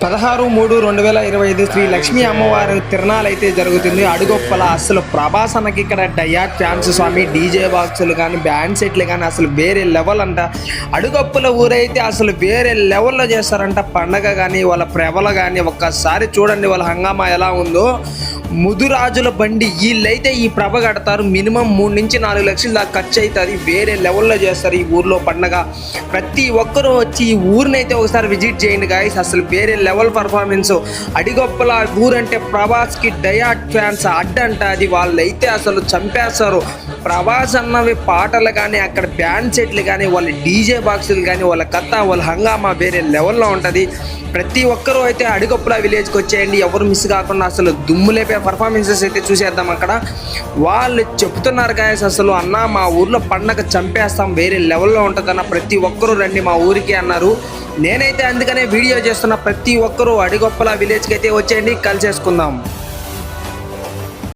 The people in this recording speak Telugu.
16/3/2025 శ్రీ లక్ష్మీ అమ్మవారి తిరణాలు అయితే జరుగుతుంది. అడుగొప్పల అసలు ప్రభాస్ అన్నకి ఇక్కడ డయాట్ ఫ్యాన్స్ స్వామి, డీజే బాక్సులు కానీ బ్యాండ్ సెట్లు కానీ అసలు వేరే లెవెల్ అంట. అడుగొప్పల ఊరైతే అసలు వేరే లెవెల్లో చేస్తారంట పండగ కానీ వాళ్ళ ప్రభల కానీ. ఒక్కసారి చూడండి వాళ్ళ హంగామా ఎలా ఉందో. ముదురాజుల బండి వీళ్ళైతే ఈ ప్రభ కడతారు. మినిమం 3 నుంచి 4 లక్షల దాకా ఖర్చు అవుతుంది. వేరే లెవెల్లో చేస్తారు ఈ ఊర్లో పండగ. ప్రతి ఒక్కరూ వచ్చి ఈ ఊరినైతే ఒకసారి విజిట్ చేయండి గాయస్. అసలు వేరే లెవెల్ పర్ఫార్మెన్స్. అడిగొప్పల ఊరంటే ప్రభాస్కి డయాట్ ఫ్యాన్స్ అడ్డంట. అది వాళ్ళైతే అసలు చంపేస్తారు. ప్రభాస్ అన్నవి పాటలు కానీ అక్కడ బ్యాండ్ సెట్లు కానీ వాళ్ళ డీజే బాక్సులు కానీ వాళ్ళ కథ వాళ్ళ హంగామా వేరే లెవెల్లో ఉంటుంది. ప్రతి ఒక్కరూ అయితే అడిగొప్పల విలేజ్కి వచ్చేయండి, ఎవరు మిస్ కాకుండా అసలు దుమ్ము లేపే పర్ఫార్మెన్సెస్ అయితే చూసేద్దాం. అక్కడ వాళ్ళు చెప్తున్నారు గాయస్, అసలు అన్న మా ఊర్లో పండగ చంపేస్తాం, వేరే లెవెల్లో ఉంటుందన్న, ప్రతి ఒక్కరూ రండి మా ఊరికి అన్నారు. నేనైతే అందుకనే వీడియో చేస్తున్నా. ప్రతి ఒక్కరూ అడిగొప్పల విలేజ్కి అయితే వచ్చేయండి, కలిసేసుకుందాం.